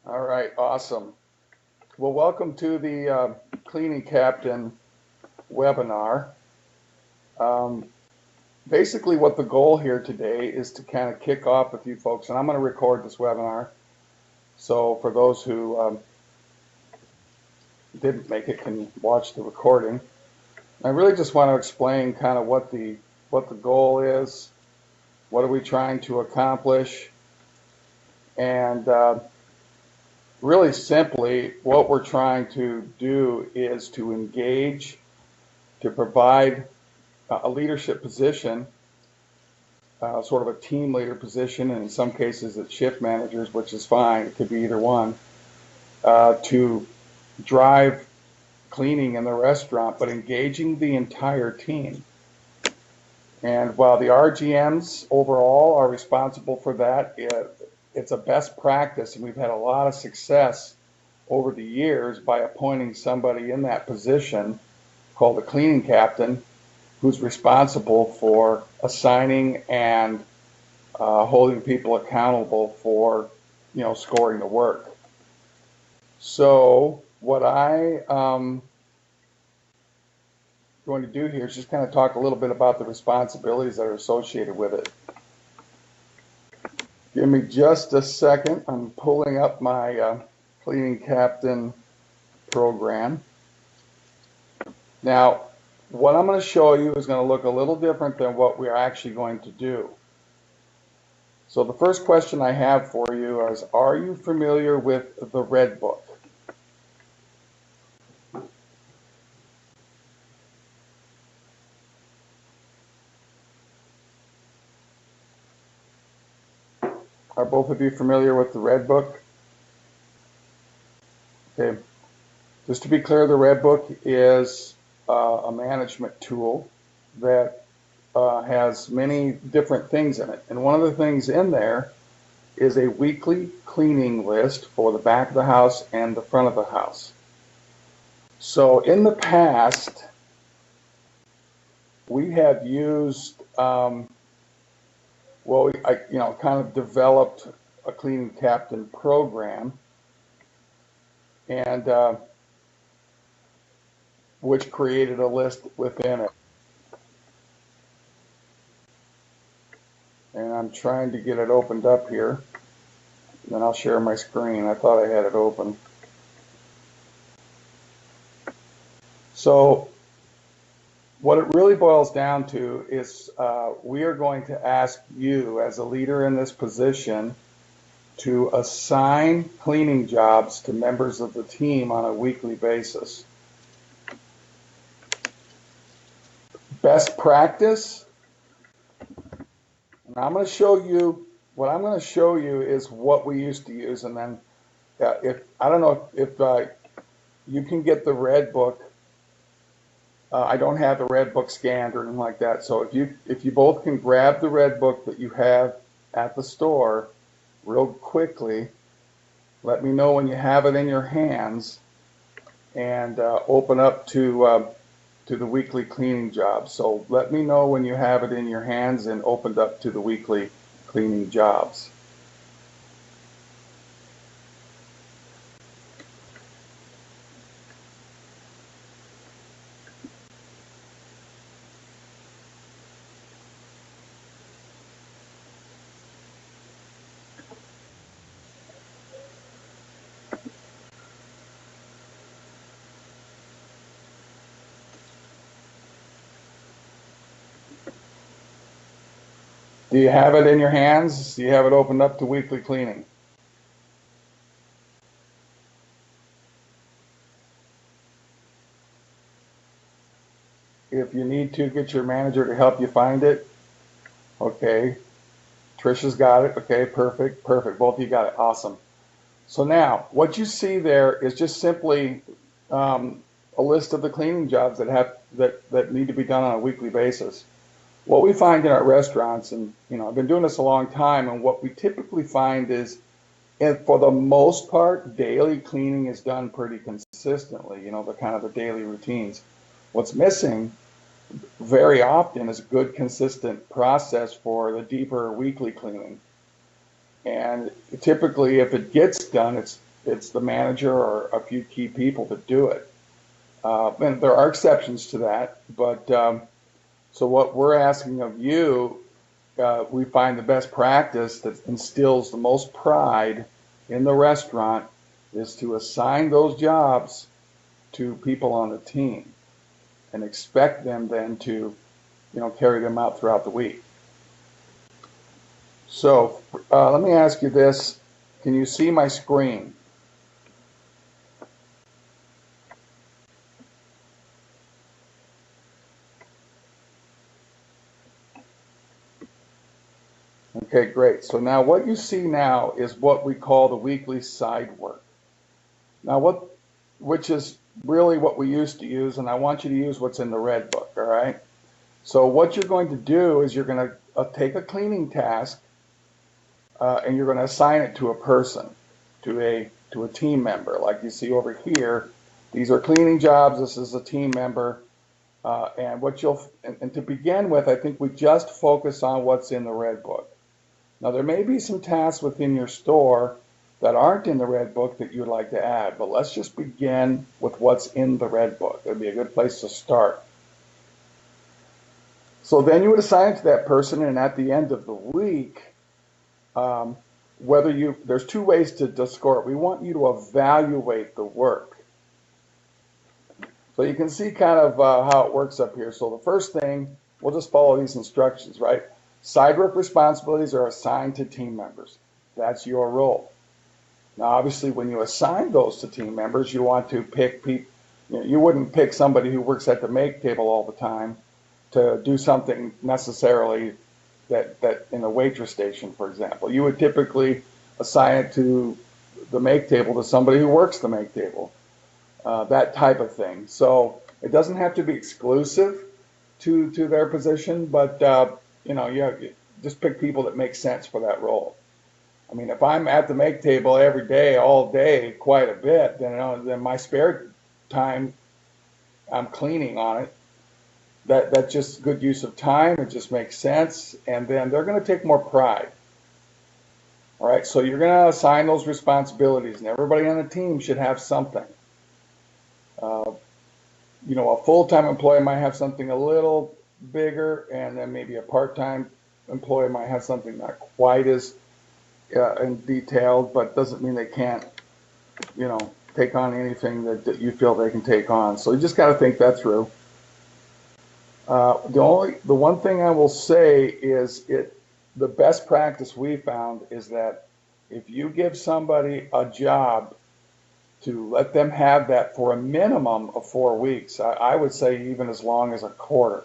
All right, awesome. Well, welcome to the Cleaning Captain webinar. Um, Basically, what the goal here today is to kind of kick off with you folks, and I'm going to record this webinar. So for those who didn't make it, can watch the recording. I really just want to explain kind of what the goal is, what are we trying to accomplish, and really simply, what we're trying to do is to engage, to provide a leadership position, sort of a team leader position, and in some cases it's shift managers, which is fine. It could be either one, to drive cleaning in the restaurant, but engaging the entire team. And while the RGMs overall are responsible for that, it's a best practice, and we've had a lot of success over the years by appointing somebody in that position called the cleaning captain, who's responsible for assigning and holding people accountable for, scoring the work. So what I going to do here is just kind of talk a little bit about the responsibilities that are associated with it. Give me just a second. I'm pulling up my Cleaning Captain program. Now, what I'm going to show you is going to look a little different than what we're actually going to do. So the first question I have for you is, are you familiar with the Red Book? Are both of you familiar with the Red Book? Okay. Just to be clear, the Red Book is a management tool that has many different things in it. And one of the things in there is a weekly cleaning list for the back of the house and the front of the house. So in the past, we have used, kind of developed a Cleaning Captain program, and which created a list within it. And I'm trying to get it opened up here. Then I'll share my screen. I thought I had it open. So what it really boils down to is we are going to ask you as a leader in this position to assign cleaning jobs to members of the team on a weekly basis. Best practice. And I'm going to show you, what I'm going to show you is what we used to use, and then I don't know if you can get the Red Book. I don't have the Red Book scanned or anything like that. So if you both can grab the Red Book that you have at the store real quickly, let me know when you have it in your hands, and open up to the weekly cleaning jobs. So let me know when you have it in your hands and opened up to the weekly cleaning jobs. Do you have it in your hands? Do you have it opened up to weekly cleaning? If you need to, get your manager to help you find it. Okay. Trisha's got it. Okay, perfect. Both of you got it. Awesome. So now, what you see there is just simply a list of the cleaning jobs that need to be done on a weekly basis. What we find in our restaurants, and I've been doing this a long time, and what we typically find is, and for the most part, daily cleaning is done pretty consistently, the kind of the daily routines. What's missing very often is a good, consistent process for the deeper weekly cleaning. And typically, if it gets done, it's the manager or a few key people that do it. And there are exceptions to that, but so what we're asking of you, we find the best practice that instills the most pride in the restaurant is to assign those jobs to people on the team and expect them then to, carry them out throughout the week. So let me ask you this. Can you see my screen? Okay, great. So now what you see now is what we call the weekly side work. Now which is really what we used to use, and I want you to use what's in the red book, all right? So what you're going to do is you're going to take a cleaning task and you're going to assign it to a person, to a team member, like you see over here. These are cleaning jobs. This is a team member, and to begin with, I think we just focus on what's in the red book. Now there may be some tasks within your store that aren't in the red book that you'd like to add, but let's just begin with what's in the red book. It'd be a good place to start. So then you would assign it to that person, and at the end of the week, there's two ways to score it. We want you to evaluate the work. So you can see kind of how it works up here. So the first thing, we'll just follow these instructions, right? Side work responsibilities are assigned to team members. That's your role. Now, obviously, when you assign those to team members, you want to pick people. You wouldn't pick somebody who works at the make table all the time to do something necessarily that in a waitress station, for example. You would typically assign it to the make table to somebody who works the make table, that type of thing. So it doesn't have to be exclusive to their position, but you just pick people that make sense for that role. I mean, if I'm at the make table every day, all day, quite a bit, then my spare time, I'm cleaning on it. That's just good use of time. It just makes sense, and then they're going to take more pride. All right, so you're going to assign those responsibilities, and everybody on the team should have something. A full-time employee might have something a little bigger, and then maybe a part-time employee might have something not quite as in detailed, but doesn't mean they can't, take on anything that you feel they can take on. So you just got to think that through. The one thing I will say is the best practice we found is that if you give somebody a job, to let them have that for a minimum of 4 weeks. I would say even as long as a quarter,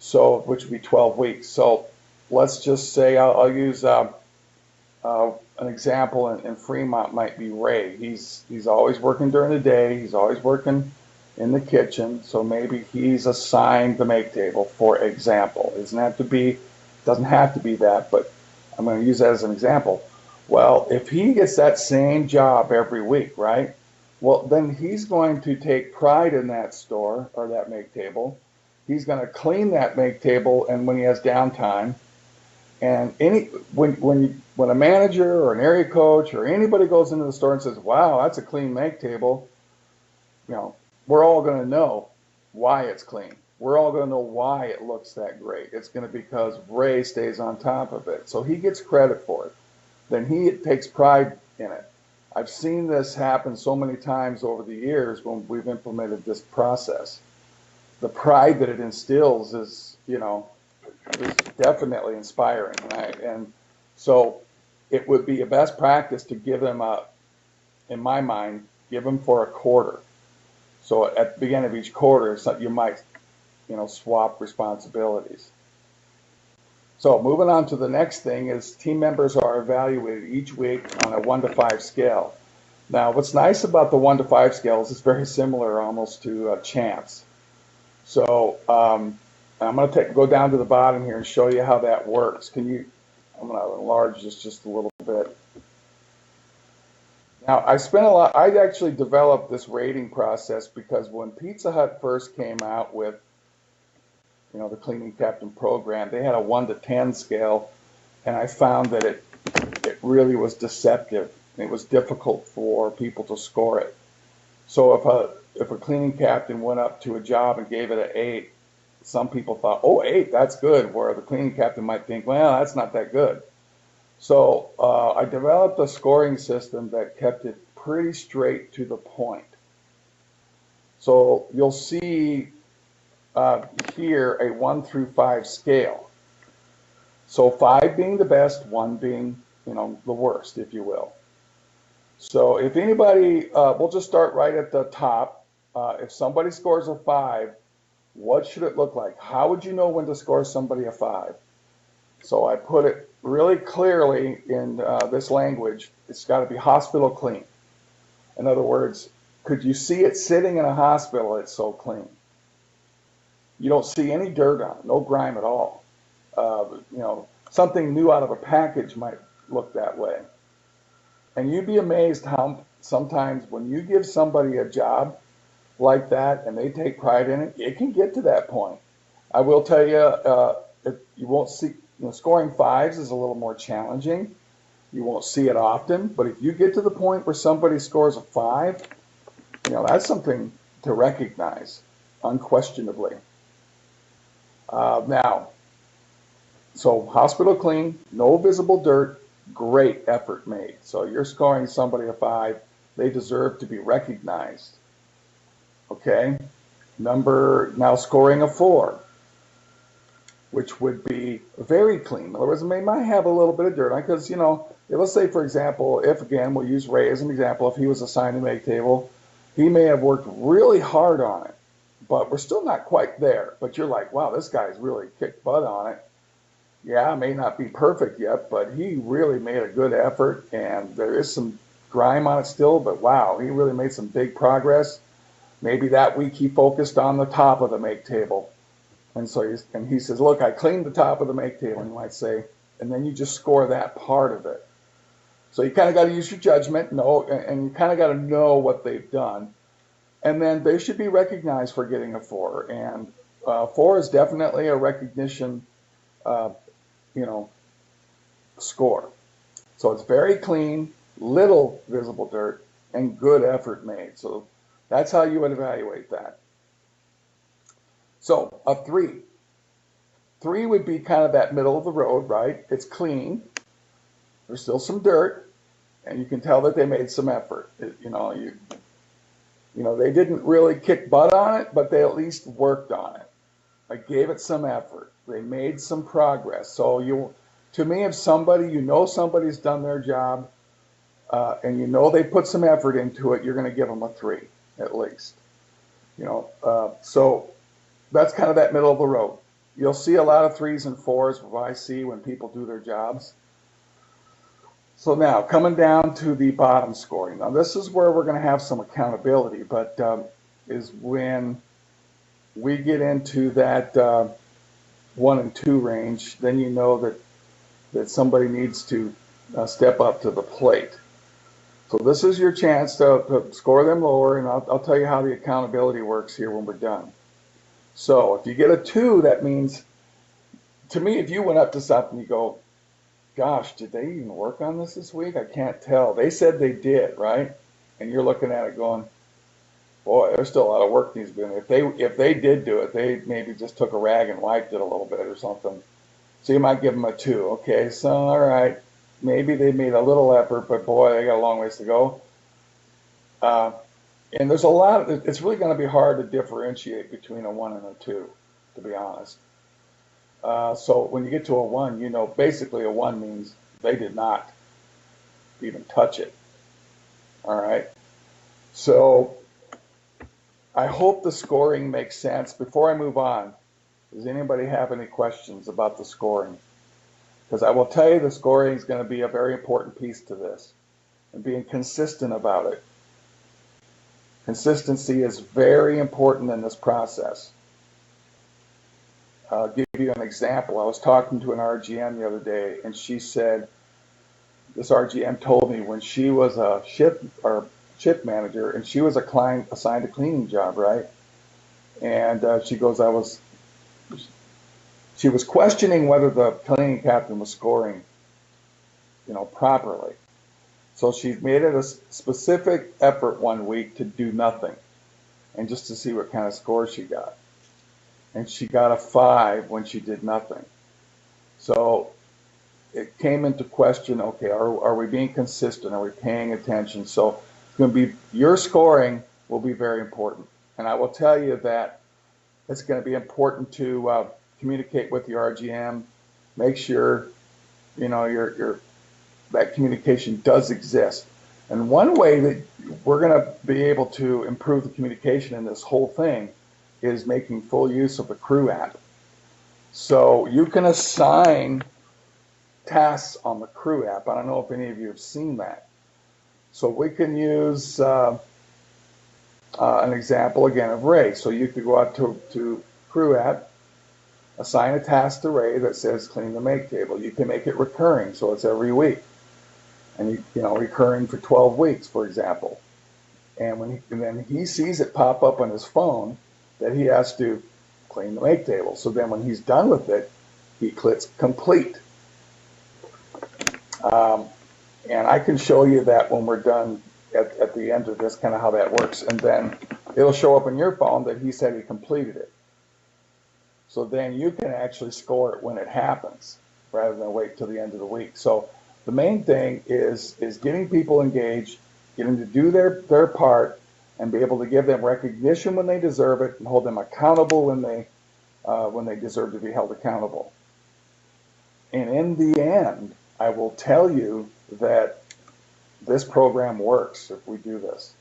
so which would be 12 weeks. So let's just say I'll use an example in Fremont might be Ray. He's always working during the day. He's always working in the kitchen. So maybe he's assigned the make table, for example. Doesn't have to be that, but I'm going to use that as an example. Well, if he gets that same job every week, right? Well, then he's going to take pride in that store or that make table. He's going to clean that make table, and when he has downtime, and when a manager or an area coach or anybody goes into the store and says, "Wow, that's a clean make table," we're all going to know why it's clean. We're all going to know why it looks that great. It's going to be because Ray stays on top of it, so he gets credit for it. Then he takes pride in it. I've seen this happen so many times over the years when we've implemented this process. The pride that it instills is definitely inspiring. And so it would be a best practice to give them in my mind, give them for a quarter. So at the beginning of each quarter, you might, swap responsibilities. So moving on to the next thing is team members are evaluated each week on a 1 to 5 scale. Now, what's nice about the 1 to 5 scale is it's very similar almost to chance. So I'm going to go down to the bottom here and show you how that works. I'm going to enlarge this just a little bit. Now, I actually developed this rating process because when Pizza Hut first came out with the Cleaning Captain program, they had a 1 to 10 scale, and I found that it really was deceptive and it was difficult for people to score it. So if a cleaning captain went up to a job and gave it an 8, some people thought, oh, 8, that's good, where the cleaning captain might think, well, that's not that good. So I developed a scoring system that kept it pretty straight to the point. So you'll see here a 1 through 5 scale. So 5 being the best, 1 being, the worst, if you will. So if anybody, we'll just start right at the top. If somebody scores a 5, what should it look like? How would you know when to score somebody a 5? So I put it really clearly in this language. It's got to be hospital clean. In other words, could you see it sitting in a hospital? It's so clean. You don't see any dirt on it, no grime at all. Something new out of a package might look that way. And you'd be amazed how sometimes when you give somebody a job like that and they take pride in it, it can get to that point. I will tell you, you won't see, scoring 5s is a little more challenging. You won't see it often, but if you get to the point where somebody scores a 5, that's something to recognize, unquestionably. Now, so hospital clean, no visible dirt, great effort made. So you're scoring somebody a 5, they deserve to be recognized. Okay, now scoring a 4, which would be very clean. In other words, they might have a little bit of dirt on, because, let's say, for example, if, again, we'll use Ray as an example, if he was assigned a make table, he may have worked really hard on it, but we're still not quite there. But you're like, wow, this guy's really kicked butt on it. Yeah, it may not be perfect yet, but he really made a good effort, and there is some grime on it still, but wow, he really made some big progress. Maybe that week he focused on the top of the make table. And so he says, look, I cleaned the top of the make table, and you might say, and then you just score that part of it. So you kind of got to use your judgment, and you kind of got to know what they've done. And then they should be recognized for getting a 4. And 4 is definitely a recognition, score. So it's very clean, little visible dirt, and good effort made. So that's how you would evaluate that. So a 3. 3 would be kind of that middle of the road, right? It's clean. There's still some dirt, and you can tell that they made some effort. They didn't really kick butt on it, but they at least worked on it. They gave it some effort. They made some progress. So to me, if somebody's done their job, and they put some effort into it, you're going to give them a 3 at least. So that's kind of that middle of the road. You'll see a lot of 3s and 4s, what I see when people do their jobs. So now, coming down to the bottom scoring. Now, this is where we're going to have some accountability, but is when we get into that 1 and 2 range, then you know that somebody needs to step up to the plate. So this is your chance to score them lower, and I'll tell you how the accountability works here when we're done. So if you get a 2, that means, to me, if you went up to something, you go, gosh, did they even work on this week? I can't tell. They said they did, right? And you're looking at it going, boy, there's still a lot of work needs to be done. If they did do it, they maybe just took a rag and wiped it a little bit or something. So you might give them a 2. Okay, so all right, maybe they made a little effort, but boy, they got a long ways to go. And there's it's really going to be hard to differentiate between a 1 and a 2, to be honest. So when you get to a 1, basically a 1 means they did not even touch it. All right. So I hope the scoring makes sense. Before I move on, does anybody have any questions about the scoring? Because I will tell you the scoring is going to be a very important piece to this, and being consistent about it. Consistency is very important in this process. I'll give you an example. I was talking to an RGM the other day, and she said, this RGM told me when she was a shift manager, and she was a client assigned a cleaning job, right? And she goes, she was questioning whether the cleaning captain was scoring, properly. So she made it a specific effort one week to do nothing and just to see what kind of score she got. And she got a 5 when she did nothing. So it came into question, okay, are we being consistent? Are we paying attention? So it's going to be, your scoring will be very important. And I will tell you that it's going to be important to communicate with your RGM, make sure, you know, that communication does exist. And one way that we're going to be able to improve the communication in this whole thing is making full use of the Crew app. So you can assign tasks on the Crew app. I don't know if any of you have seen that. So we can use an example again of Ray. So you could go out to Crew app, assign a task to Ray that says clean the make table. You can make it recurring, so it's every week, and you know, recurring for 12 weeks, for example. And then he sees it pop up on his phone that he has to clean the make table. So then when he's done with it, he clicks complete. And I can show you that when we're done at the end of this, kind of how that works. And then it'll show up on your phone that he said he completed it. So then you can actually score it when it happens rather than wait till the end of the week. So the main thing is getting people engaged, getting them to do their part, and be able to give them recognition when they deserve it and hold them accountable when they deserve to be held accountable. And in the end, I will tell you that this program works if we do this.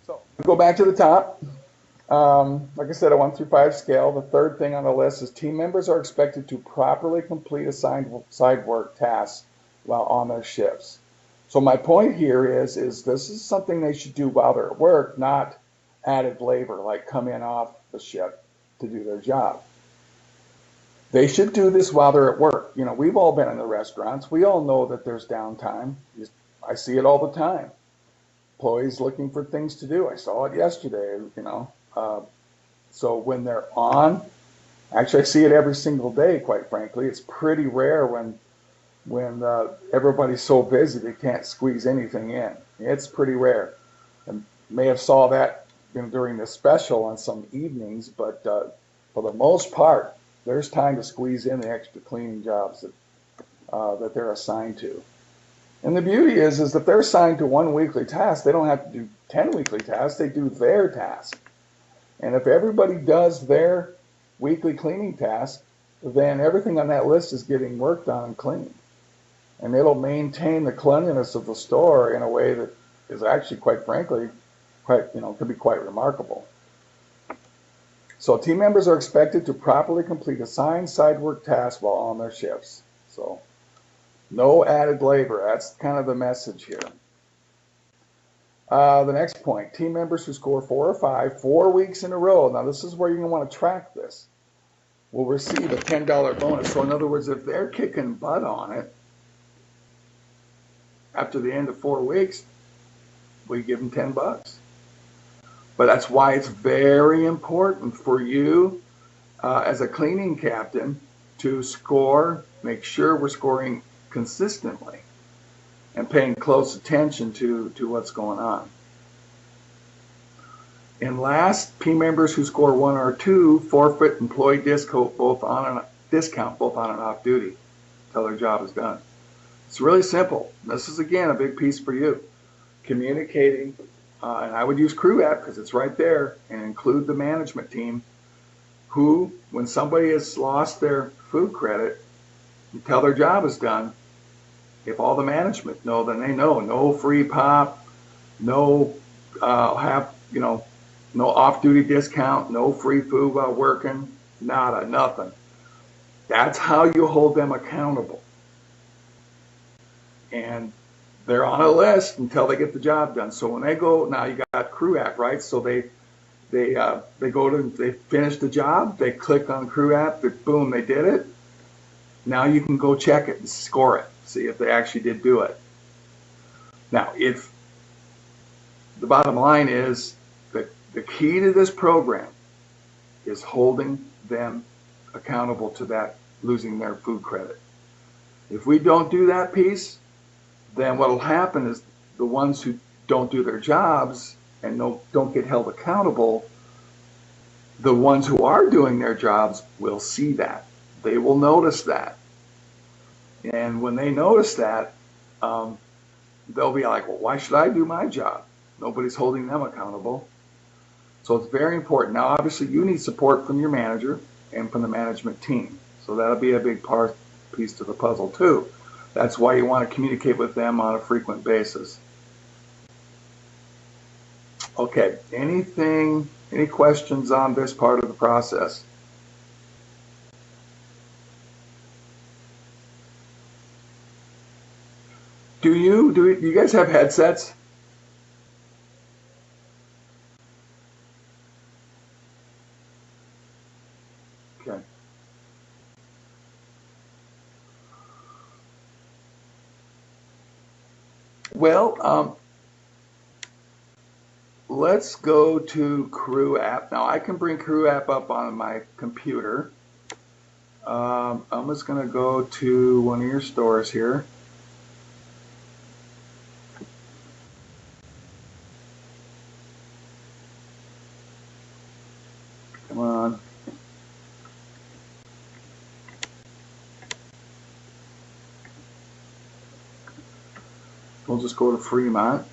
So go back to the top. Like I said, a 1 through 5 scale. The third thing on the list is team members are expected to properly complete assigned side work tasks while on their shifts. So my point here is this is something they should do while they're at work, not added labor, like come in off the shift to do their job. They should do this while they're at work. You know, we've all been in the restaurants. We all know that there's downtime. I see it all the time. Employees looking for things to do. I saw it yesterday, you know. So when they're on, actually I see it every single day, quite frankly. It's pretty rare when everybody's so busy they can't squeeze anything in. It's pretty rare. And may have saw that, you know, during the special on some evenings, but for the most part, there's time to squeeze in the extra cleaning jobs that they're assigned to. And the beauty is that they're assigned to one weekly task. They don't have to do 10 weekly tasks. They do their task. And if everybody does their weekly cleaning task, then everything on that list is getting worked on and cleaned. And it'll maintain the cleanliness of the store in a way that is actually, quite frankly, could be quite remarkable. So team members are expected to properly complete assigned side work tasks while on their shifts. So no added labor. That's kind of the message here. The next point, team members who score 4 or 5, 4 weeks in a row. Now this is where you're going to want to track this. Will receive a $10 bonus. So in other words, if they're kicking butt on it after the end of 4 weeks, we give them $10. But that's why it's very important for you as a cleaning captain to score, make sure we're scoring consistently and paying close attention to what's going on. And last, team members who score 1 or 2 forfeit employee discount both on and off duty until their job is done. It's really simple. This is, again, a big piece for you. Communicating, and I would use Crew app because it's right there, and include the management team who, when somebody has lost their food credit until their job is done, if all the management know, then they know no free pop, no no off-duty discount, no free food while working, nada, nothing. That's how you hold them accountable. And they're on a list until they get the job done. So when they go, now you got Crew app, right? So they finish the job, they click on Crew app, boom, they did it. Now you can go check it and score it, see if they actually did do it. Now, if the bottom line is that the key to this program is holding them accountable to that losing their food credit. If we don't do that piece, then what will happen is the ones who don't do their jobs and don't get held accountable, the ones who are doing their jobs will see that. They will notice that. And when they notice that, they'll be like, well, why should I do my job? Nobody's holding them accountable. So it's very important. Now, obviously, you need support from your manager and from the management team. So that'll be a big piece to the puzzle, too. That's why you want to communicate with them on a frequent basis. Okay, any questions on this part of the process? Do you guys have headsets? Okay. Well, let's go to Crew App. Now I can bring Crew App up on my computer. I'm just going to go to one of your stores here. Come on. We'll just go to Fremont.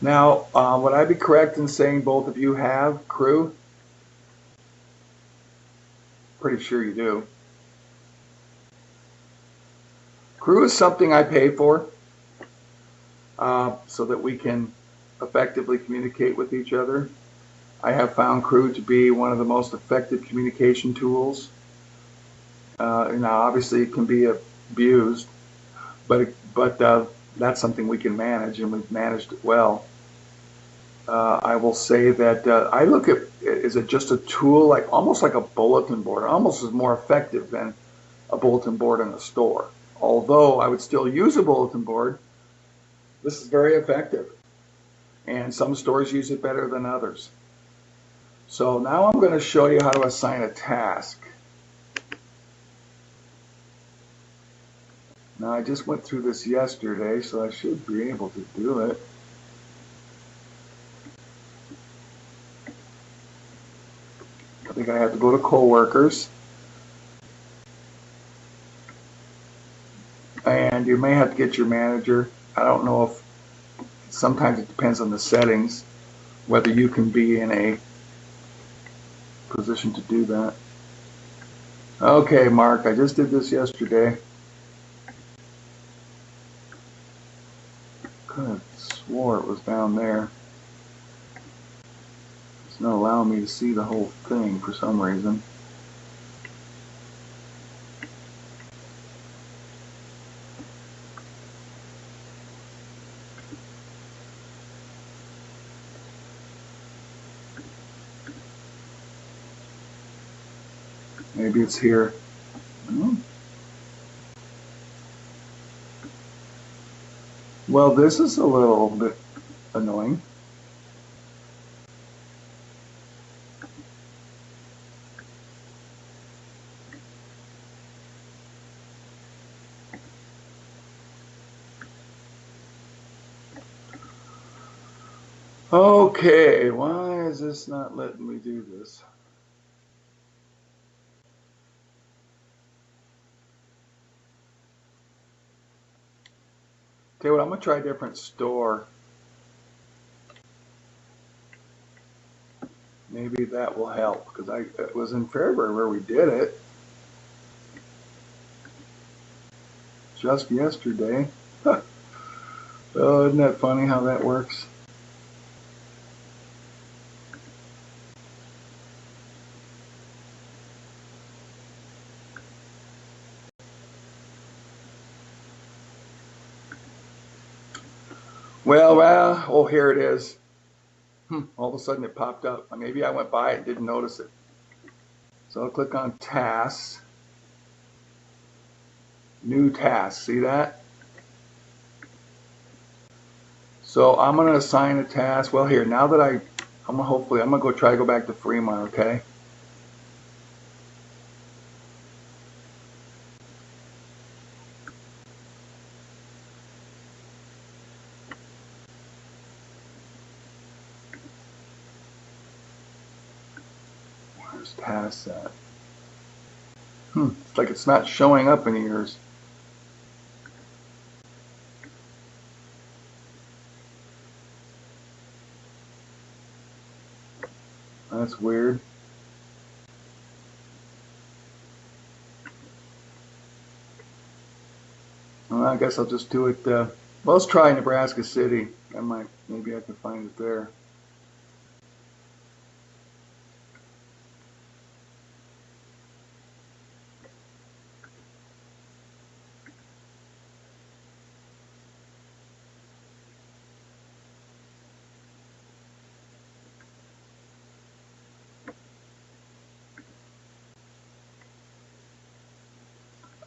Now, would I be correct in saying both of you have Crew? Pretty sure you do. Crew is something I pay for so that we can effectively communicate with each other. I have found Crew to be one of the most effective communication tools. Now, obviously, it can be abused, but that's something we can manage, and we've managed it well. I will say that I look at it as just a tool, almost like a bulletin board, almost is more effective than a bulletin board in a store. Although I would still use a bulletin board, this is very effective. And some stores use it better than others. So now I'm going to show you how to assign a task. Now I just went through this yesterday, so I should be able to do it. I think I have to go to coworkers. And you may have to get your manager. I don't know if, sometimes it depends on the settings, whether you can be in a position to do that. Okay, Mark, I just did this yesterday. Could have swore it was down there. It's not allowing me to see the whole thing for some reason. Maybe it's here. Well, this is a little bit annoying. Okay, why is this not letting me do this? Okay, well, I'm going to try a different store. Maybe that will help, because it was in February where we did it. Just yesterday. Oh, isn't that funny how that works? Well, oh, here it is. All of a sudden it popped up. Maybe I went by and didn't notice it. So I'll click on tasks. New task, see that? So I'm going to assign a task. Well, here, now that I'm going to try to go back to Fremont, okay? There's tasks at. It's like it's not showing up in yours. That's weird. Well, I guess I'll just do it. Well, let's try Nebraska City. Maybe I can find it there.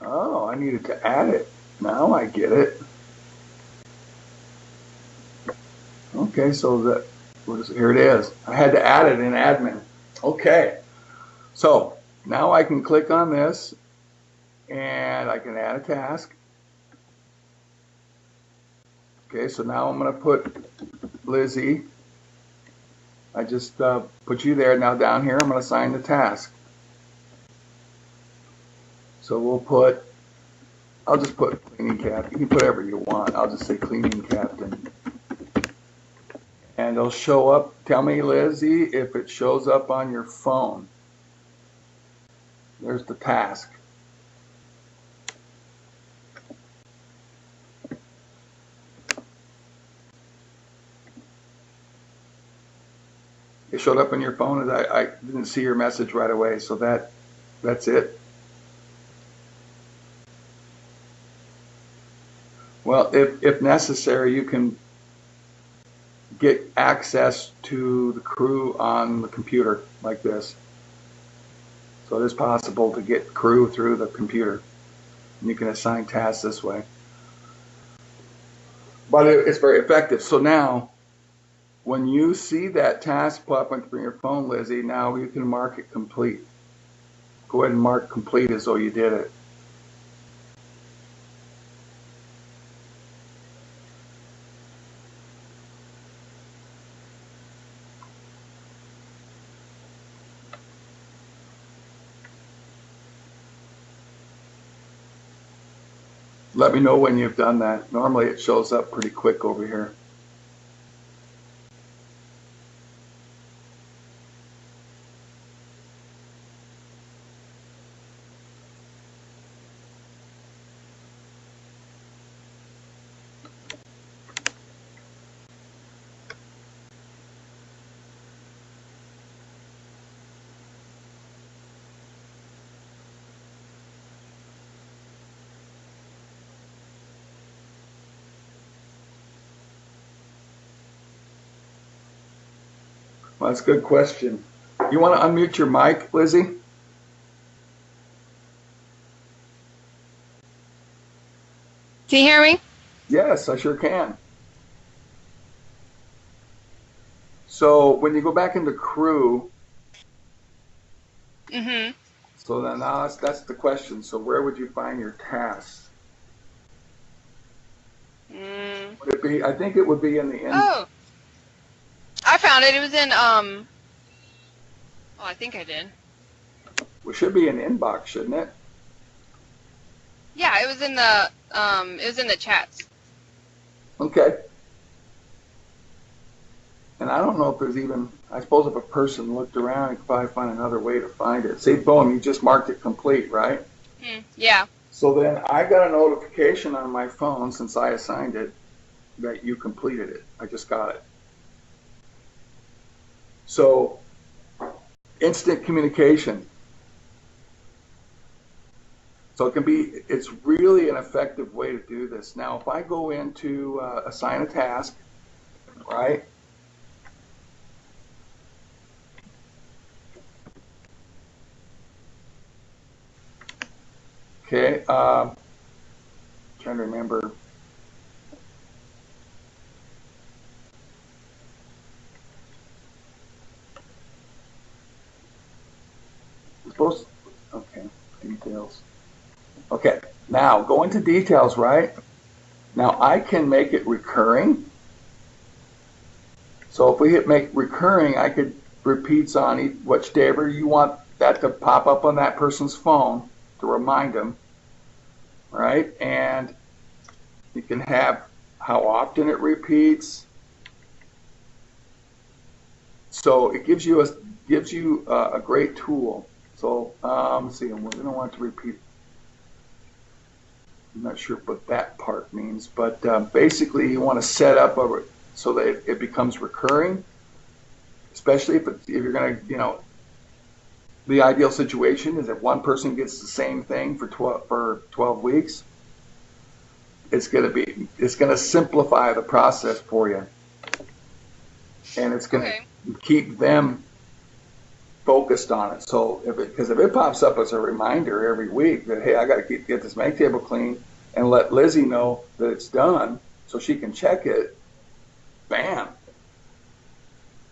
Oh, I needed to add it. Now I get it. Okay, so here it is. I had to add it in admin. Okay, so now I can click on this and I can add a task. Okay, so now I'm going to put Lizzie. I just put you there. Now down here, I'm going to assign the task. So I'll just put cleaning captain. You can put whatever you want. I'll just say cleaning captain. And it'll show up. Tell me, Lizzie, if it shows up on your phone. There's the task. It showed up on your phone. I didn't see your message right away, so that's it. Well, if necessary, you can get access to the crew on the computer like this. So it is possible to get crew through the computer. And you can assign tasks this way. But it's very effective. So now, when you see that task pop up on your phone, Lizzie, now you can mark it complete. Go ahead and mark complete as though you did it. Let me know when you've done that. Normally it shows up pretty quick over here. Well, that's a good question. You want to unmute your mic, Lizzie? Can you hear me? Yes, I sure can. So when you go back into crew, so then now that's the question. So where would you find your tasks? Would it be? I think it would be in the end. Oh, I found it. It was in Oh, I think I did. It should be in inbox, shouldn't it? Yeah, it was in the chats. Okay. And I don't know if there's even, I suppose if a person looked around, he could probably find another way to find it. See, boom, you just marked it complete, right? Yeah. So then I got a notification on my phone since I assigned it that you completed it. I just got it. So instant communication. So it's really an effective way to do this. Now, if I go into assign a task, right? Okay, trying to remember. Okay, details. Okay, now go into details, right? Now I can make it recurring. So if we hit make recurring, I could repeats on whichever you want that to pop up on that person's phone to remind them, right? And you can have how often it repeats. So it gives you a great tool. So let's see, and we're going to want to repeat. I'm not sure what that part means, but basically you want to set up so that it becomes recurring, especially if you're going to, the ideal situation is that one person gets the same thing for 12 weeks. It's going to simplify the process for you, and it's going to keep them focused on it. So because if it pops up as a reminder every week that, hey, I got to get this make table clean, and let Lizzie know that it's done so she can check it, bam,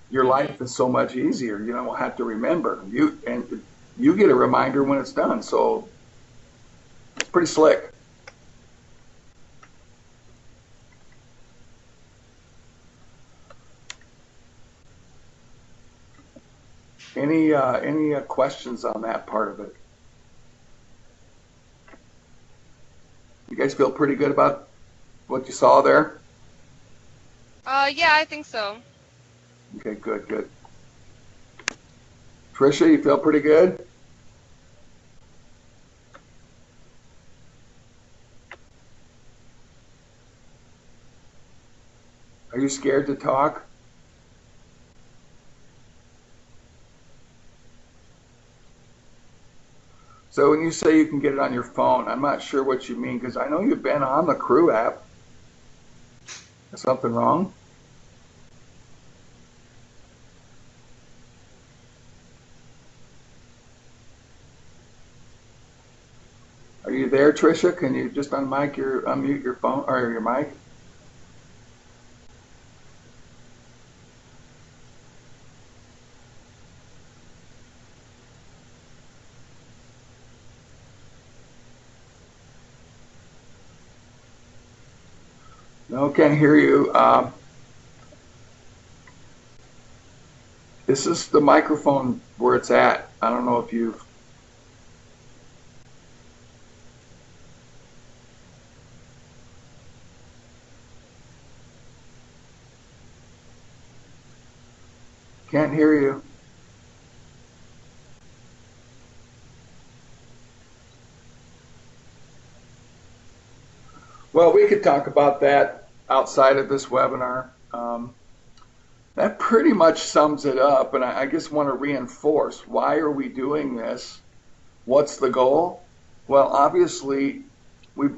your life is so much easier. You don't have to remember. You get a reminder when it's done. So it's pretty slick. Any questions on that part of it? You guys feel pretty good about what you saw there? Yeah, I think so. Okay, good. Tricia, you feel pretty good? Are you scared to talk? So when you say you can get it on your phone, I'm not sure what you mean, because I know you've been on the Crew app. Is something wrong? Are you there, Tricia? Can you just unmute your phone or your mic? No, can't hear you. This is the microphone where it's at. I don't know if you've. Can't hear you. Well, we could talk about that outside of this webinar. That pretty much sums it up, and I just want to reinforce, why are we doing this? What's the goal? Well, obviously, we've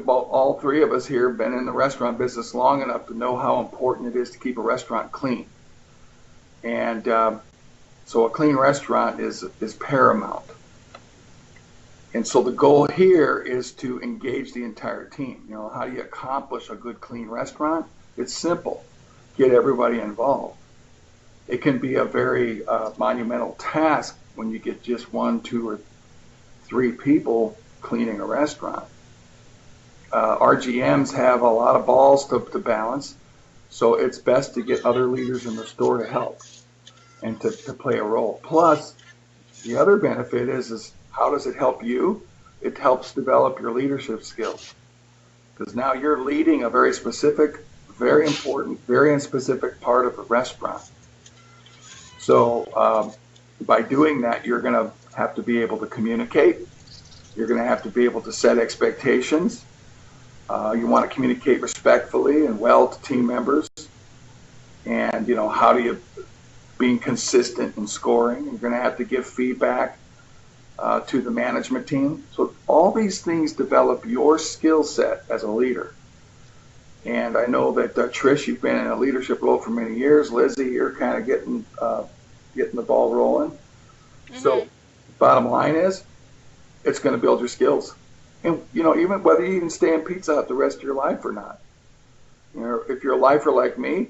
all three of us here have been in the restaurant business long enough to know how important it is to keep a restaurant clean. And so a clean restaurant is paramount. And so the goal here is to engage the entire team. How do you accomplish a good, clean restaurant? It's simple. Get everybody involved. It can be a very monumental task when you get just 1, 2, or 3 people cleaning a restaurant. RGMs have a lot of balls to balance, so it's best to get other leaders in the store to help and to play a role. Plus, the other benefit is how does it help you? It helps develop your leadership skills, because now you're leading a very specific, very important, very specific part of the restaurant. So by doing that, you're going to have to be able to communicate. You're going to have to be able to set expectations. You want to communicate respectfully and well to team members. And, how do you, being consistent in scoring, you're going to have to give feedback to the management team. So all these things develop your skill set as a leader. And I know that Trish, you've been in a leadership role for many years. Lizzie, you're kind of getting the ball rolling. Mm-hmm. So bottom line is, it's going to build your skills. And, even whether you even stay in Pizza Hut the rest of your life or not. If you're a lifer like me,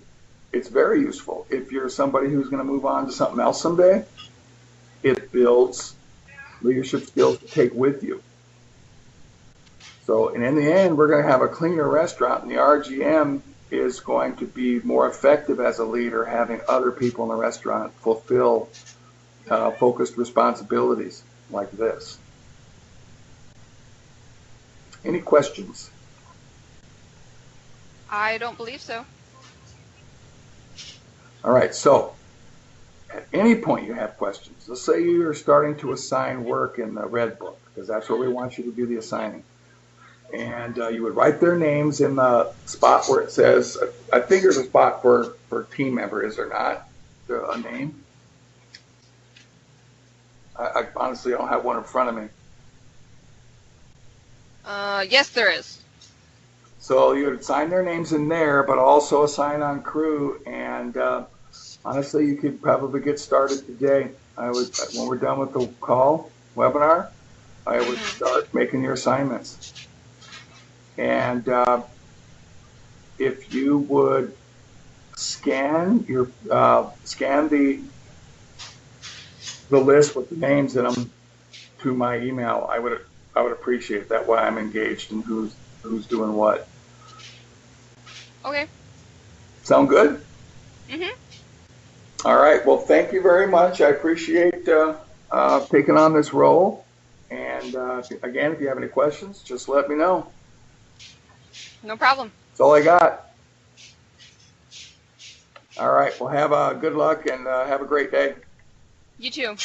it's very useful. If you're somebody who's going to move on to something else someday, it builds leadership skills to take with you. So, and in the end, we're going to have a cleaner restaurant, and the RGM is going to be more effective as a leader having other people in the restaurant fulfill focused responsibilities like this. Any questions? I don't believe so. All right, so at any point you have questions, let's say you're starting to assign work in the red book, because that's where we want you to do the assigning. And you would write their names in the spot where it says, I think there's a spot for team member, is there not? A name? I honestly don't have one in front of me. Yes, there is. So you would assign their names in there, but also assign on crew. And honestly, you could probably get started today. When we're done with the webinar, I would start making your assignments. And if you would scan the list with the names in them to my email, I would appreciate it. That way I'm engaged in who's doing what. Okay. Sound good? Mhm. All right. Well, thank you very much. I appreciate taking on this role. And again, if you have any questions, just let me know. No problem. That's all I got. All right. Well, have good luck and have a great day. You too.